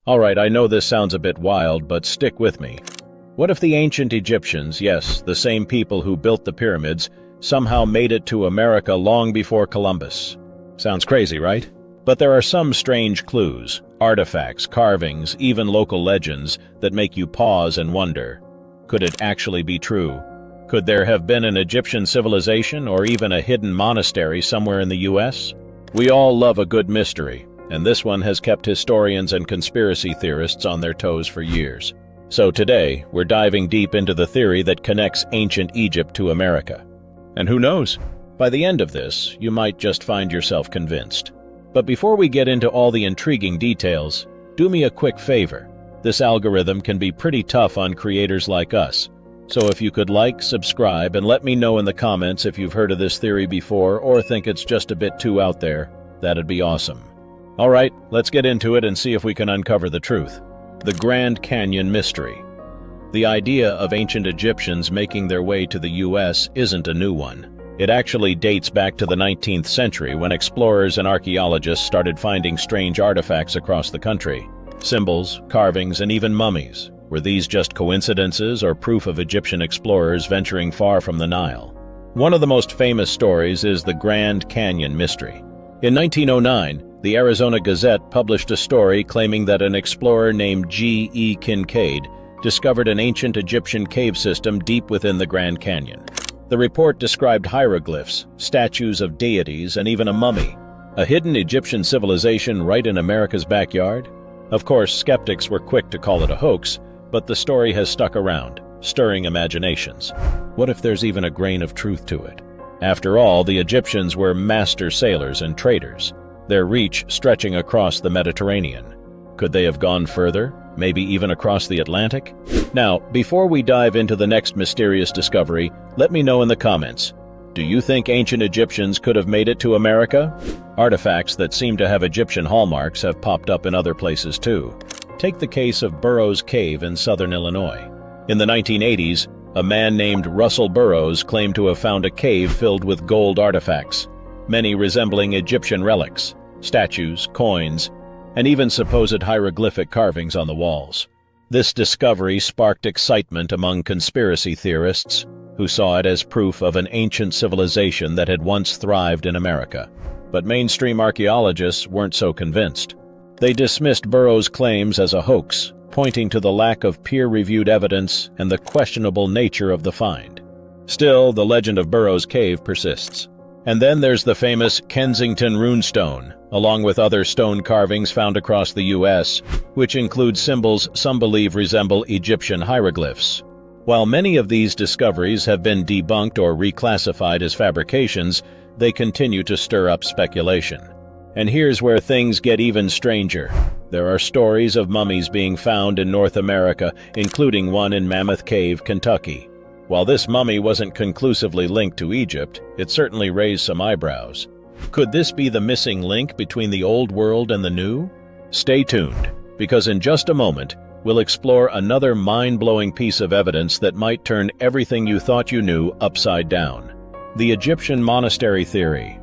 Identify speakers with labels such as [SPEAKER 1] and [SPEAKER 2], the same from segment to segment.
[SPEAKER 1] Alright, I know this sounds a bit wild, but stick with me. What if the ancient Egyptians, yes, the same people who built the pyramids, somehow made it to America long before Columbus? Sounds crazy, right? But there are some strange clues, artifacts, carvings, even local legends that make you pause and wonder. Could it actually be true? Could there have been an Egyptian civilization or even a hidden monastery somewhere in the US? We all love a good mystery, and this one has kept historians and conspiracy theorists on their toes for years. So today, we're diving deep into the theory that connects ancient Egypt to America. And who knows? By the end of this, you might just find yourself convinced. But before we get into all the intriguing details, do me a quick favor. This algorithm can be pretty tough on creators like us. So if you could like, subscribe, and let me know in the comments if you've heard of this theory before or think it's just a bit too out there, that'd be awesome. Alright, let's get into it and see if we can uncover the truth. The Grand Canyon Mystery. The idea of ancient Egyptians making their way to the US isn't a new one. It actually dates back to the 19th century when explorers and archaeologists started finding strange artifacts across the country. Symbols, carvings, and even mummies. Were these just coincidences or proof of Egyptian explorers venturing far from the Nile? One of the most famous stories is the Grand Canyon Mystery. In 1909, the Arizona Gazette published a story claiming that an explorer named G.E. Kincaid discovered an ancient Egyptian cave system deep within the Grand Canyon. The report described hieroglyphs, statues of deities, and even a mummy. A hidden Egyptian civilization right in America's backyard? Of course, skeptics were quick to call it a hoax, but the story has stuck around, stirring imaginations. What if there's even a grain of truth to it? After all, the Egyptians were master sailors and traders, their reach stretching across the Mediterranean. Could they have gone further, maybe even across the Atlantic? Now, before we dive into the next mysterious discovery, let me know in the comments. Do you think ancient Egyptians could have made it to America? Artifacts that seem to have Egyptian hallmarks have popped up in other places too. Take the case of Burrows Cave in southern Illinois. In the 1980s, a man named Russell Burrows claimed to have found a cave filled with gold artifacts, many resembling Egyptian relics, statues, coins, and even supposed hieroglyphic carvings on the walls. This discovery sparked excitement among conspiracy theorists, who saw it as proof of an ancient civilization that had once thrived in America. But mainstream archaeologists weren't so convinced. They dismissed Burrows' claims as a hoax, pointing to the lack of peer-reviewed evidence and the questionable nature of the find. Still, the legend of Burrows Cave persists. And then there's the famous Kensington runestone, along with other stone carvings found across the U.S., which include symbols some believe resemble Egyptian hieroglyphs. While many of these discoveries have been debunked or reclassified as fabrications, they continue to stir up speculation. And here's where things get even stranger. There are stories of mummies being found in North America, including one in Mammoth Cave, Kentucky. While this mummy wasn't conclusively linked to Egypt, it certainly raised some eyebrows. Could this be the missing link between the old world and the new? Stay tuned, because in just a moment, we'll explore another mind-blowing piece of evidence that might turn everything you thought you knew upside down. The Egyptian monastery theory.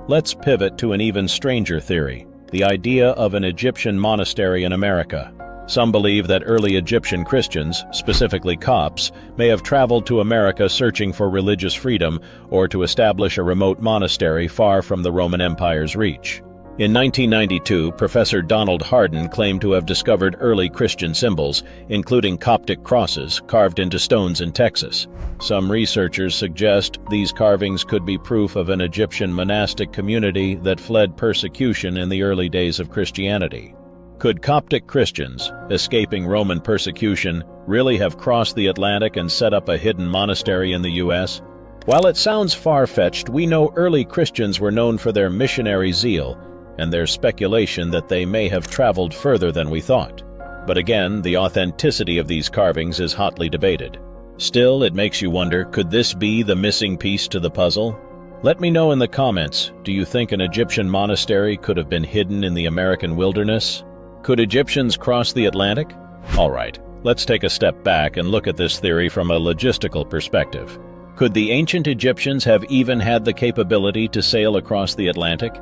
[SPEAKER 1] Let's pivot to an even stranger theory, the idea of an Egyptian monastery in America. Some believe that early Egyptian Christians, specifically Copts, may have traveled to America searching for religious freedom or to establish a remote monastery far from the Roman Empire's reach. In 1992, Professor Donald Hardin claimed to have discovered early Christian symbols, including Coptic crosses carved into stones in Texas. Some researchers suggest these carvings could be proof of an Egyptian monastic community that fled persecution in the early days of Christianity. Could Coptic Christians, escaping Roman persecution, really have crossed the Atlantic and set up a hidden monastery in the U.S.? While it sounds far-fetched, we know early Christians were known for their missionary zeal, and there's speculation that they may have traveled further than we thought. But again, the authenticity of these carvings is hotly debated. Still, it makes you wonder, could this be the missing piece to the puzzle? Let me know in the comments, do you think an Egyptian monastery could have been hidden in the American wilderness? Could Egyptians cross the Atlantic? Alright, let's take a step back and look at this theory from a logistical perspective. Could the ancient Egyptians have even had the capability to sail across the Atlantic?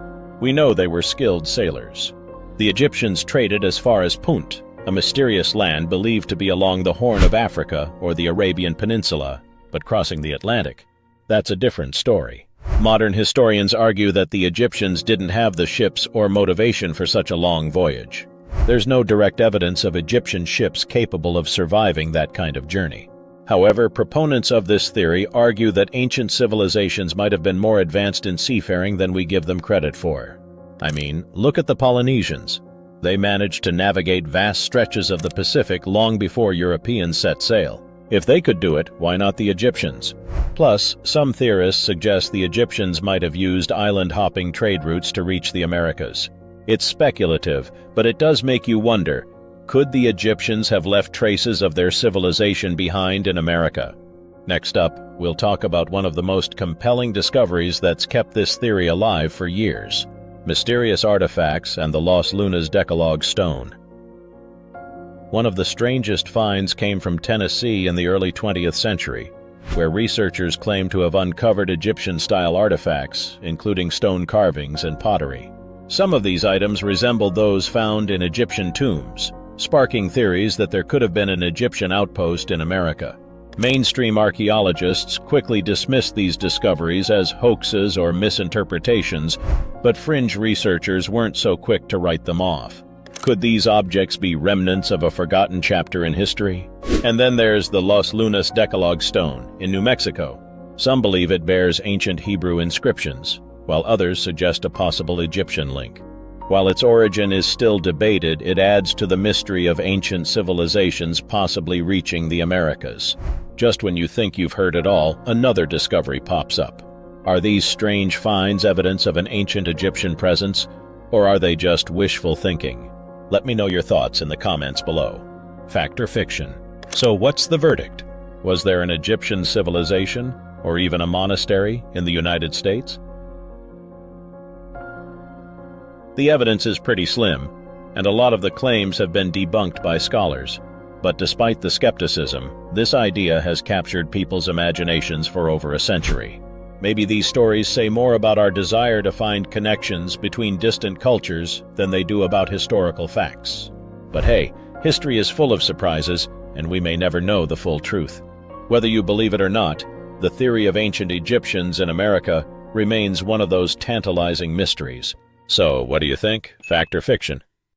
[SPEAKER 1] We know they were skilled sailors. The Egyptians traded as far as Punt, a mysterious land believed to be along the Horn of Africa or the Arabian Peninsula, but crossing the Atlantic. That's a different story. Modern historians argue that the Egyptians didn't have the ships or motivation for such a long voyage. There's no direct evidence of Egyptian ships capable of surviving that kind of journey. However, proponents of this theory argue that ancient civilizations might have been more advanced in seafaring than we give them credit for. I mean, look at the Polynesians. They managed to navigate vast stretches of the Pacific long before Europeans set sail. If they could do it, why not the Egyptians? Plus, some theorists suggest the Egyptians might have used island-hopping trade routes to reach the Americas. It's speculative, but it does make you wonder, could the Egyptians have left traces of their civilization behind in America? Next up, we'll talk about one of the most compelling discoveries that's kept this theory alive for years: mysterious artifacts and the Los Lunas Decalogue stone. One of the strangest finds came from Tennessee in the early 20th century, where researchers claim to have uncovered Egyptian-style artifacts, including stone carvings and pottery. Some of these items resembled those found in Egyptian tombs, sparking theories that there could have been an Egyptian outpost in America. Mainstream archaeologists quickly dismissed these discoveries as hoaxes or misinterpretations, but fringe researchers weren't so quick to write them off. Could these objects be remnants of a forgotten chapter in history? And then there's the Los Lunas Decalogue stone in New Mexico. Some believe it bears ancient Hebrew inscriptions, while others suggest a possible Egyptian link. While its origin is still debated, it adds to the mystery of ancient civilizations possibly reaching the Americas. Just when you think you've heard it all, another discovery pops up. Are these strange finds evidence of an ancient Egyptian presence, or are they just wishful thinking? Let me know your thoughts in the comments below. Fact or fiction? So what's the verdict? Was there an Egyptian civilization, or even a monastery, in the United States? The evidence is pretty slim, and a lot of the claims have been debunked by scholars. But despite the skepticism, this idea has captured people's imaginations for over a century. Maybe these stories say more about our desire to find connections between distant cultures than they do about historical facts. But hey, history is full of surprises, and we may never know the full truth. Whether you believe it or not, the theory of ancient Egyptians in America remains one of those tantalizing mysteries. So, what do you think? Fact or fiction?